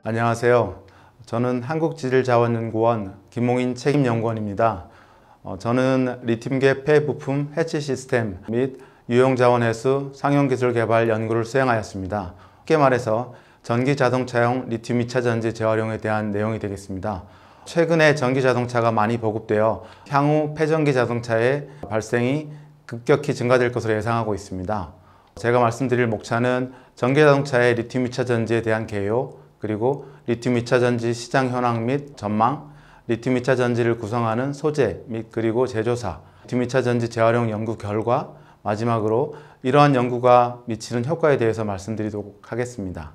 안녕하세요. 저는 한국지질자원연구원 김홍인 책임연구원입니다. 저는 리튬계 폐부품 해치 시스템 및 유용자원회수 상용기술 개발 연구를 수행하였습니다. 쉽게 말해서 전기자동차용 리튬 2차 전지 재활용에 대한 내용이 되겠습니다. 최근에 전기자동차가 많이 보급되어 향후 폐전기 자동차의 발생이 급격히 증가될 것으로 예상하고 있습니다. 제가 말씀드릴 목차는 전기자동차의 리튬 2차 전지에 대한 개요, 그리고 리튬 2차 전지 시장 현황 및 전망, 리튬 2차 전지를 구성하는 소재 및 그리고 제조사, 리튬 2차 전지 재활용 연구 결과, 마지막으로 이러한 연구가 미치는 효과에 대해서 말씀드리도록 하겠습니다.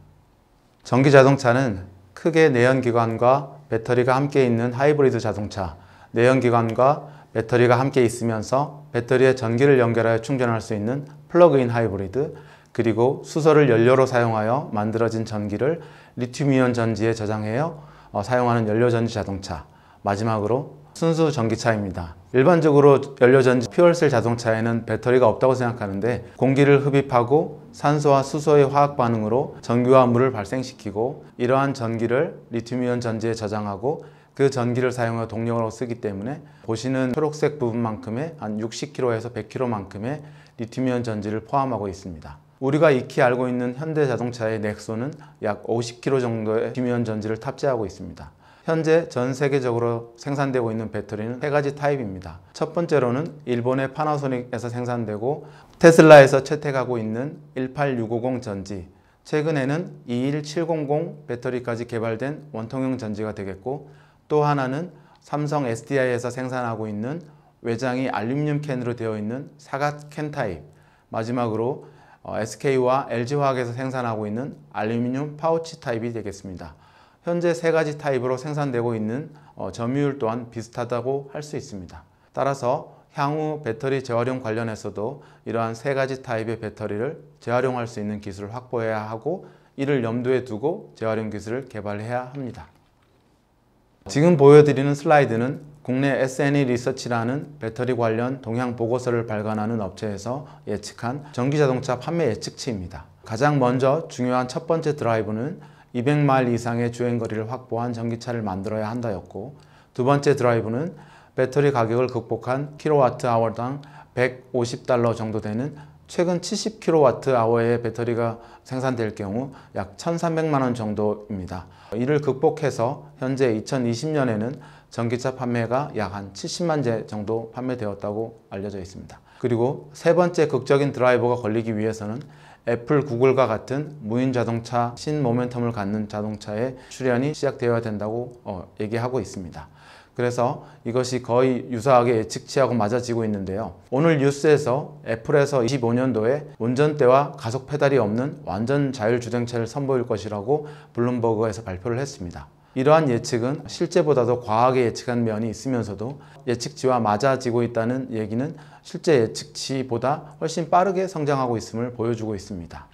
전기자동차는 크게 내연기관과 배터리가 함께 있는 하이브리드 자동차, 내연기관과 배터리가 함께 있으면서 배터리에 전기를 연결하여 충전할 수 있는 플러그인 하이브리드, 그리고 수소를 연료로 사용하여 만들어진 전기를 리튬이온 전지에 저장하여 사용하는 연료전지 자동차, 마지막으로 순수 전기차입니다. 일반적으로 연료전지 퓨얼셀 자동차에는 배터리가 없다고 생각하는데 공기를 흡입하고 산소와 수소의 화학 반응으로 전기와 물을 발생시키고 이러한 전기를 리튬이온 전지에 저장하고 그 전기를 사용하여 동력으로 쓰기 때문에 보시는 초록색 부분만큼의 한 60kg에서 100kg만큼의 리튬이온 전지를 포함하고 있습니다. 우리가 익히 알고 있는 현대자동차의 넥소는 약 50kg 정도의 리튬이온 전지를 탑재하고 있습니다. 현재 전 세계적으로 생산되고 있는 배터리는 세 가지 타입입니다. 첫 번째로는 일본의 파나소닉에서 생산되고 테슬라에서 채택하고 있는 18650 전지, 최근에는 21700 배터리까지 개발된 원통형 전지가 되겠고, 또 하나는 삼성 SDI에서 생산하고 있는 외장이 알루미늄 캔으로 되어 있는 사각 캔 타입, 마지막으로 SK와 LG화학에서 생산하고 있는 알루미늄 파우치 타입이 되겠습니다. 현재 세 가지 타입으로 생산되고 있는 점유율 또한 비슷하다고 할 수 있습니다. 따라서 향후 배터리 재활용 관련해서도 이러한 세 가지 타입의 배터리를 재활용할 수 있는 기술을 확보해야 하고, 이를 염두에 두고 재활용 기술을 개발해야 합니다. 지금 보여드리는 슬라이드는 국내 S&E 리서치라는 배터리 관련 동향 보고서를 발간하는 업체에서 예측한 전기자동차 판매 예측치입니다. 가장 먼저 중요한 첫 번째 드라이브는 200마일 이상의 주행거리를 확보한 전기차를 만들어야 한다였고, 두 번째 드라이브는 배터리 가격을 극복한 kWh당 150달러 정도 되는 최근 70kWh의 배터리가 생산될 경우 약 1,300만 원 정도입니다. 이를 극복해서 현재 2020년에는 전기차 판매가 약 한 70만 대 정도 판매되었다고 알려져 있습니다. 그리고 세 번째 극적인 드라이버가 걸리기 위해서는 애플, 구글과 같은 무인 자동차 신모멘텀을 갖는 자동차의 출현이 시작되어야 된다고 얘기하고 있습니다. 그래서 이것이 거의 유사하게 예측치하고 맞아지고 있는데요. 오늘 뉴스에서 애플에서 25년도에 운전대와 가속 페달이 없는 완전 자율주행차를 선보일 것이라고 블룸버그에서 발표를 했습니다. 이러한 예측은 실제보다도 과하게 예측한 면이 있으면서도 예측치와 맞아지고 있다는 얘기는 실제 예측치보다 훨씬 빠르게 성장하고 있음을 보여주고 있습니다.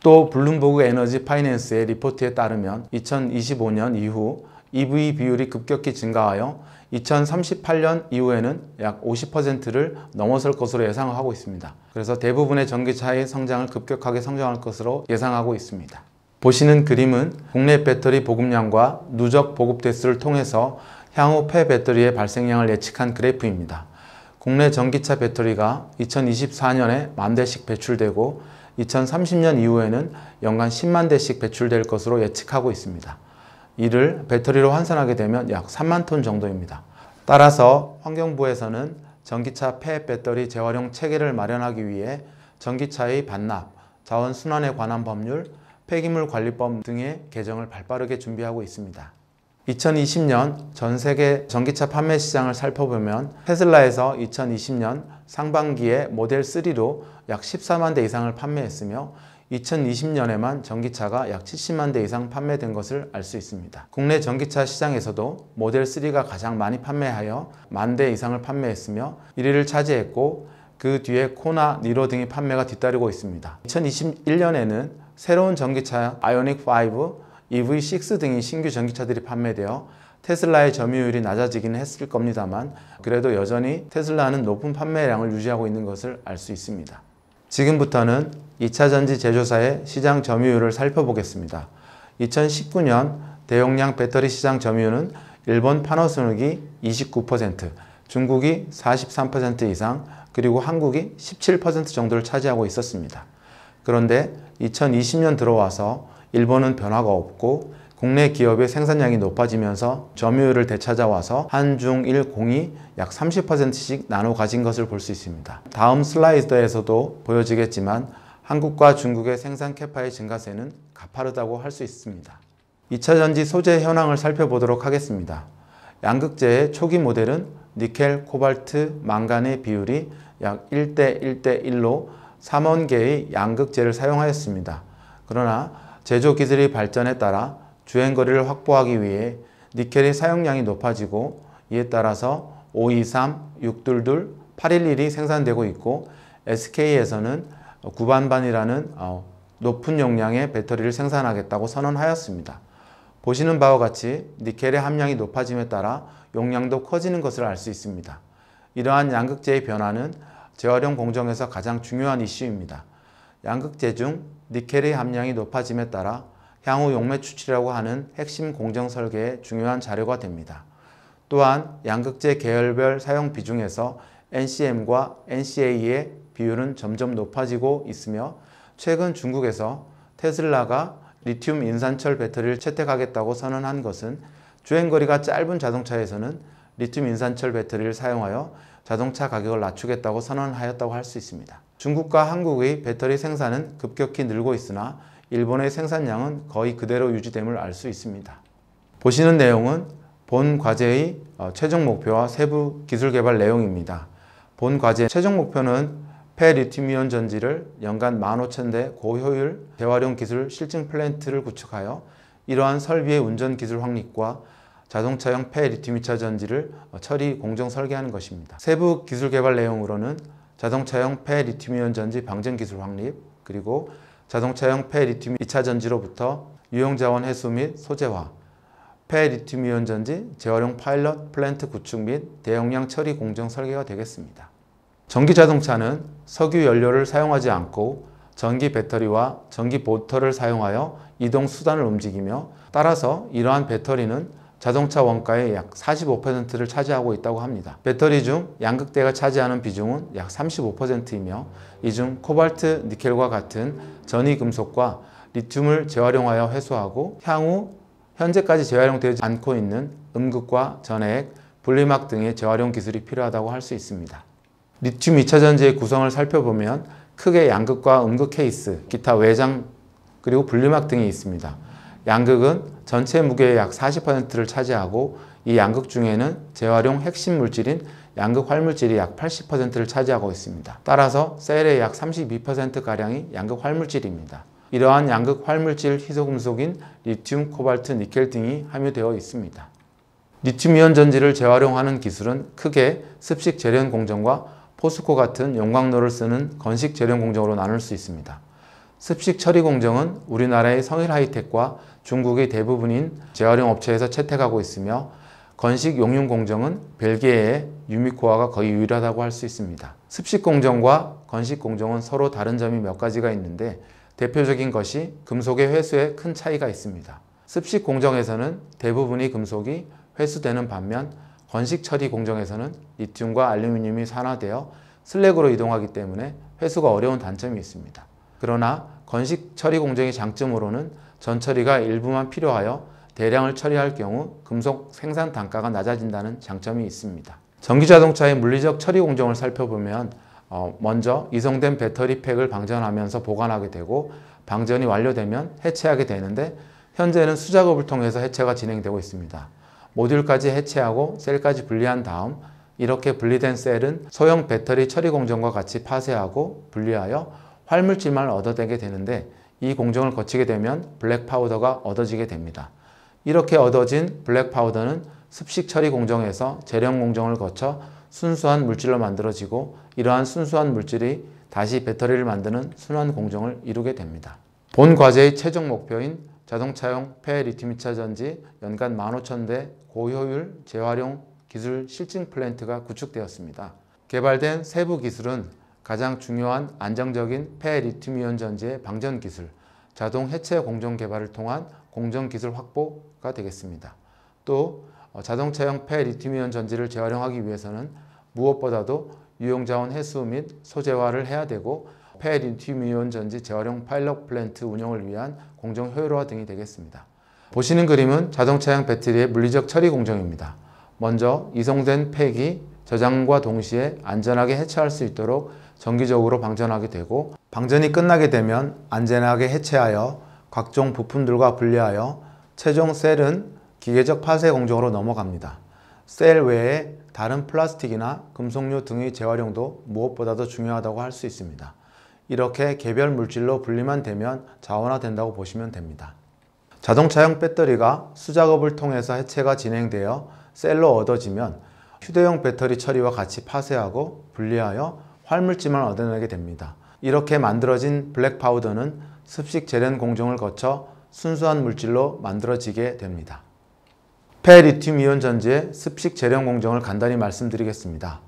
또 블룸버그 에너지 파이낸스의 리포트에 따르면 2025년 이후 EV 비율이 급격히 증가하여 2038년 이후에는 약 50%를 넘어설 것으로 예상하고 있습니다. 그래서 대부분의 전기차의 성장을 급격하게 성장할 것으로 예상하고 있습니다. 보시는 그림은 국내 배터리 보급량과 누적 보급 대수를 통해서 향후 폐배터리의 발생량을 예측한 그래프입니다. 국내 전기차 배터리가 2024년에 10,000대씩 배출되고 2030년 이후에는 연간 10만 대씩 배출될 것으로 예측하고 있습니다. 이를 배터리로 환산하게 되면 약 3만 톤 정도입니다. 따라서 환경부에서는 전기차 폐배터리 재활용 체계를 마련하기 위해 전기차의 반납, 자원순환에 관한 법률, 폐기물관리법 등의 개정을 발빠르게 준비하고 있습니다. 2020년 전 세계 전기차 판매 시장을 살펴보면 테슬라에서 2020년 상반기에 모델 3로 약 14만 대 이상을 판매했으며 2020년에만 전기차가 약 70만 대 이상 판매된 것을 알 수 있습니다. 국내 전기차 시장에서도 모델 3가 가장 많이 판매하여 10,000 대 이상을 판매했으며 1위를 차지했고, 그 뒤에 코나, 니로 등의 판매가 뒤따르고 있습니다. 2021년에는 새로운 전기차 아이오닉 5, EV6 등의 신규 전기차들이 판매되어 테슬라의 점유율이 낮아지긴 했을 겁니다만, 그래도 여전히 테슬라는 높은 판매량을 유지하고 있는 것을 알 수 있습니다. 지금부터는 2차 전지 제조사의 시장 점유율을 살펴보겠습니다. 2019년 대용량 배터리 시장 점유율은 일본 파나소닉이 29%, 중국이 43% 이상, 그리고 한국이 17% 정도를 차지하고 있었습니다. 그런데 2020년 들어와서 일본은 변화가 없고 국내 기업의 생산량이 높아지면서 점유율을 되찾아와서 한중일 공이 약 30%씩 나눠 가진 것을 볼 수 있습니다. 다음 슬라이드에서도 보여지겠지만 한국과 중국의 생산 캐파의 증가세는 가파르다고 할 수 있습니다. 2차전지 소재 현황을 살펴보도록 하겠습니다. 양극재의 초기 모델은 니켈, 코발트, 망간의 비율이 약 1대 1대 1로 3원 개의 양극재를 사용하였습니다. 그러나 제조 기술의 발전에 따라 주행거리를 확보하기 위해 니켈의 사용량이 높아지고 이에 따라서 523, 622, 811이 생산되고 있고 SK에서는 9반반이라는 높은 용량의 배터리를 생산하겠다고 선언하였습니다. 보시는 바와 같이 니켈의 함량이 높아짐에 따라 용량도 커지는 것을 알 수 있습니다. 이러한 양극재의 변화는 재활용 공정에서 가장 중요한 이슈입니다. 양극재 중 니켈의 함량이 높아짐에 따라 향후 용매 추출이라고 하는 핵심 공정 설계의 중요한 자료가 됩니다. 또한 양극재 계열별 사용 비중에서 NCM과 NCA의 비율은 점점 높아지고 있으며 최근 중국에서 테슬라가 리튬 인산철 배터리를 채택하겠다고 선언한 것은 주행거리가 짧은 자동차에서는 리튬 인산철 배터리를 사용하여 자동차 가격을 낮추겠다고 선언하였다고 할 수 있습니다. 중국과 한국의 배터리 생산은 급격히 늘고 있으나 일본의 생산량은 거의 그대로 유지됨을 알 수 있습니다. 보시는 내용은 본 과제의 최종 목표와 세부 기술 개발 내용입니다. 본 과제 최종 목표는 폐리튬이온 전지를 연간 15,000대 고효율 재활용 기술 실증 플랜트를 구축하여 이러한 설비의 운전 기술 확립과 자동차용 폐리튬 2차 전지를 처리 공정 설계하는 것입니다. 세부 기술 개발 내용으로는 자동차용 폐리튬이온 전지 방전 기술 확립, 그리고 자동차용 폐리튬 2차 전지로부터 유용자원 해소 및 소재화, 폐리튬이온 전지 재활용 파일럿 플랜트 구축 및 대용량 처리 공정 설계가 되겠습니다. 전기 자동차는 석유 연료를 사용하지 않고 전기 배터리와 전기 모터를 사용하여 이동 수단을 움직이며 따라서 이러한 배터리는 자동차 원가의 약 45%를 차지하고 있다고 합니다. 배터리 중 양극재가 차지하는 비중은 약 35%이며 이 중 코발트, 니켈과 같은 전위 금속과 리튬을 재활용하여 회수하고 향후 현재까지 재활용되지 않고 있는 음극과 전해액, 분리막 등의 재활용 기술이 필요하다고 할 수 있습니다. 리튬 2차 전지의 구성을 살펴보면 크게 양극과 음극 케이스, 기타 외장, 그리고 분리막 등이 있습니다. 양극은 전체 무게의 약 40%를 차지하고 이 양극 중에는 재활용 핵심 물질인 양극 활물질이 약 80%를 차지하고 있습니다. 따라서 셀의 약 32%가량이 양극 활물질입니다. 이러한 양극 활물질 희소금속인 리튬, 코발트, 니켈 등이 함유되어 있습니다. 리튬이온 전지를 재활용하는 기술은 크게 습식 재련 공정과 포스코 같은 용광로를 쓰는 건식 재련 공정으로 나눌 수 있습니다. 습식 처리 공정은 우리나라의 성일하이텍과 중국의 대부분인 재활용 업체에서 채택하고 있으며 건식 용융 공정은 벨기에의 유미코아가 거의 유일하다고 할 수 있습니다. 습식 공정과 건식 공정은 서로 다른 점이 몇 가지가 있는데 대표적인 것이 금속의 회수에 큰 차이가 있습니다. 습식 공정에서는 대부분의 금속이 회수되는 반면 건식 처리 공정에서는 리튬과 알루미늄이 산화되어 슬랙으로 이동하기 때문에 회수가 어려운 단점이 있습니다. 그러나 건식 처리 공정의 장점으로는 전처리가 일부만 필요하여 대량을 처리할 경우 금속 생산 단가가 낮아진다는 장점이 있습니다. 전기자동차의 물리적 처리 공정을 살펴보면 먼저 이송된 배터리 팩을 방전하면서 보관하게 되고 방전이 완료되면 해체하게 되는데 현재는 수작업을 통해서 해체가 진행되고 있습니다. 모듈까지 해체하고 셀까지 분리한 다음 이렇게 분리된 셀은 소형 배터리 처리 공정과 같이 파쇄하고 분리하여 활물질만 얻어내게 되는데 이 공정을 거치게 되면 블랙 파우더가 얻어지게 됩니다. 이렇게 얻어진 블랙 파우더는 습식 처리 공정에서 재련 공정을 거쳐 순수한 물질로 만들어지고 이러한 순수한 물질이 다시 배터리를 만드는 순환 공정을 이루게 됩니다. 본 과제의 최종 목표인 자동차용 폐리튬 2차 전지 연간 15,000대 고효율 재활용 기술 실증 플랜트가 구축되었습니다. 개발된 세부 기술은 가장 중요한 안정적인 폐리튬이온 전지의 방전 기술, 자동 해체 공정 개발을 통한 공정 기술 확보가 되겠습니다. 또 자동차용 폐리튬이온 전지를 재활용하기 위해서는 무엇보다도 유용자원 회수 및 소재화를 해야 되고 폐리튬이온 전지 재활용 파일럿 플랜트 운영을 위한 공정 효율화 등이 되겠습니다. 보시는 그림은 자동차용 배터리의 물리적 처리 공정입니다. 먼저 이송된 폐기, 저장과 동시에 안전하게 해체할 수 있도록 정기적으로 방전하게 되고, 방전이 끝나게 되면 안전하게 해체하여 각종 부품들과 분리하여 최종 셀은 기계적 파쇄 공정으로 넘어갑니다. 셀 외에 다른 플라스틱이나 금속류 등의 재활용도 무엇보다도 중요하다고 할 수 있습니다. 이렇게 개별 물질로 분리만 되면 자원화된다고 보시면 됩니다. 자동차용 배터리가 수작업을 통해서 해체가 진행되어 셀로 얻어지면 휴대용 배터리 처리와 같이 파쇄하고 분리하여 활물질만 얻어내게 됩니다. 이렇게 만들어진 블랙 파우더는 습식 재련 공정을 거쳐 순수한 물질로 만들어지게 됩니다. 폐리튬이온 전지의 습식 재련 공정을 간단히 말씀드리겠습니다.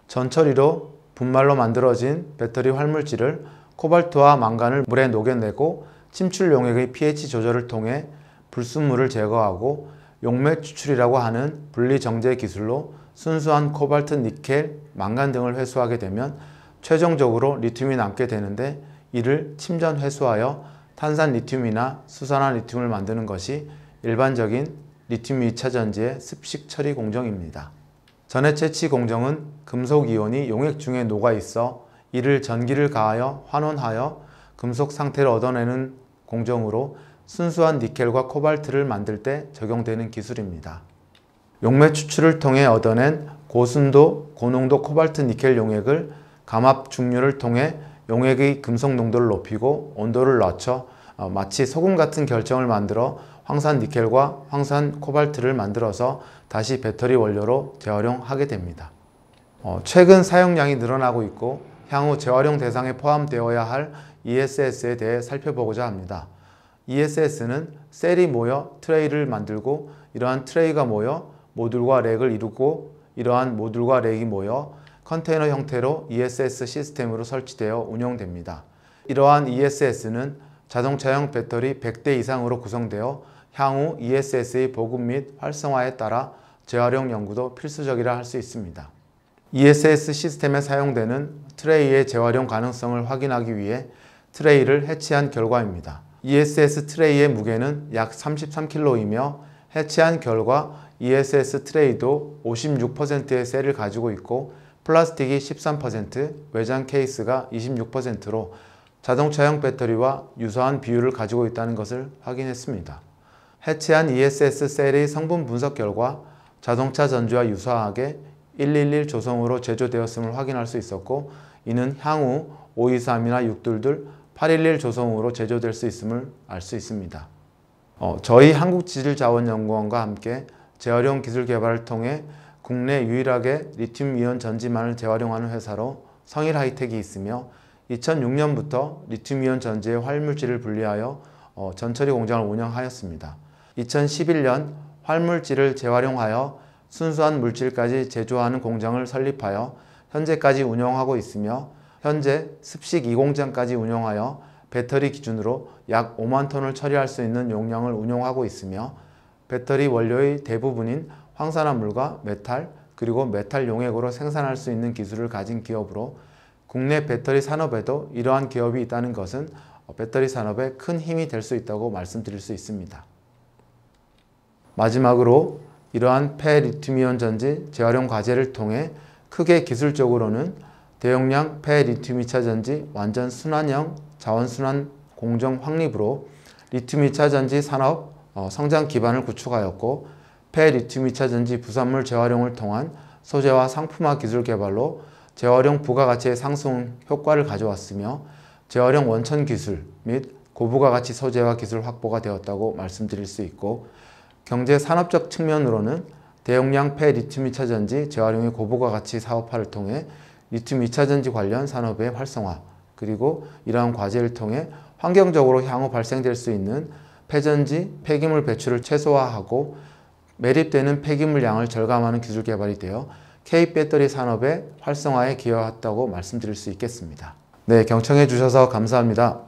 전처리로 분말로 만들어진 배터리 활물질을 코발트와 망간을 물에 녹여내고 침출 용액의 pH 조절을 통해 불순물을 제거하고 용맥 추출이라고 하는 분리 정제 기술로 순수한 코발트, 니켈, 망간 등을 회수하게 되면 최종적으로 리튬이 남게 되는데, 이를 침전 회수하여 탄산 리튬이나 수산화 리튬을 만드는 것이 일반적인 리튬 2차 전지의 습식 처리 공정입니다. 전해 채취 공정은 금속 이온이 용액 중에 녹아 있어 이를 전기를 가하여 환원하여 금속 상태를 얻어내는 공정으로 순수한 니켈과 코발트를 만들 때 적용되는 기술입니다. 용맥 추출을 통해 얻어낸 고순도, 고농도 코발트 니켈 용액을 감압 중류를 통해 용액의 금속 농도를 높이고 온도를 낮춰 마치 소금 같은 결정을 만들어 황산 니켈과 황산 코발트를 만들어서 다시 배터리 원료로 재활용하게 됩니다. 최근 사용량이 늘어나고 있고 향후 재활용 대상에 포함되어야 할 ESS에 대해 살펴보고자 합니다. ESS는 셀이 모여 트레이를 만들고, 이러한 트레이가 모여 모듈과 렉을 이루고, 이러한 모듈과 렉이 모여 컨테이너 형태로 ESS 시스템으로 설치되어 운영됩니다. 이러한 ESS는 자동차용 배터리 100대 이상으로 구성되어 향후 ESS의 보급 및 활성화에 따라 재활용 연구도 필수적이라 할 수 있습니다. ESS 시스템에 사용되는 트레이의 재활용 가능성을 확인하기 위해 트레이를 해치한 결과입니다. ESS 트레이의 무게는 약 33kg이며 해치한 결과 ESS 트레이도 56%의 셀을 가지고 있고 플라스틱이 13%, 외장 케이스가 26%로 자동차용 배터리와 유사한 비율을 가지고 있다는 것을 확인했습니다. 해체한 ESS 셀의 성분 분석 결과 자동차 전지와 유사하게 111 조성으로 제조되었음을 확인할 수 있었고, 이는 향후 523이나 622, 811 조성으로 제조될 수 있음을 알 수 있습니다. 저희 한국지질자원연구원과 함께 재활용 기술 개발을 통해 국내 유일하게 리튬이온 전지만을 재활용하는 회사로 성일하이텍이 있으며, 2006년부터 리튬이온 전지의 활물질을 분리하여 전처리 공장을 운영하였습니다. 2011년 활물질을 재활용하여 순수한 물질까지 제조하는 공장을 설립하여 현재까지 운영하고 있으며, 현재 습식 2공장까지 운영하여 배터리 기준으로 약 5만 톤을 처리할 수 있는 용량을 운영하고 있으며, 배터리 원료의 대부분인 황산화물과 메탈, 그리고 메탈 용액으로 생산할 수 있는 기술을 가진 기업으로 국내 배터리 산업에도 이러한 기업이 있다는 것은 배터리 산업에 큰 힘이 될 수 있다고 말씀드릴 수 있습니다. 마지막으로 이러한 폐리튬이온 전지 재활용 과제를 통해 크게 기술적으로는 대용량 폐리튬 2차 전지 완전 순환형 자원순환 공정 확립으로 리튬 2차 전지 산업 성장 기반을 구축하였고, 폐리튬 2차 전지 부산물 재활용을 통한 소재화 상품화 기술 개발로 재활용 부가가치의 상승 효과를 가져왔으며, 재활용 원천 기술 및 고부가가치 소재화 기술 확보가 되었다고 말씀드릴 수 있고, 경제 산업적 측면으로는 대용량 폐리튬 2차 전지 재활용의 고부가가치 사업화를 통해 리튬 2차 전지 관련 산업의 활성화, 그리고 이러한 과제를 통해 환경적으로 향후 발생될 수 있는 폐전지, 폐기물 배출을 최소화하고 매립되는 폐기물 양을 절감하는 기술 개발이 되어 K배터리 산업의 활성화에 기여했다고 말씀드릴 수 있겠습니다. 네, 경청해 주셔서 감사합니다.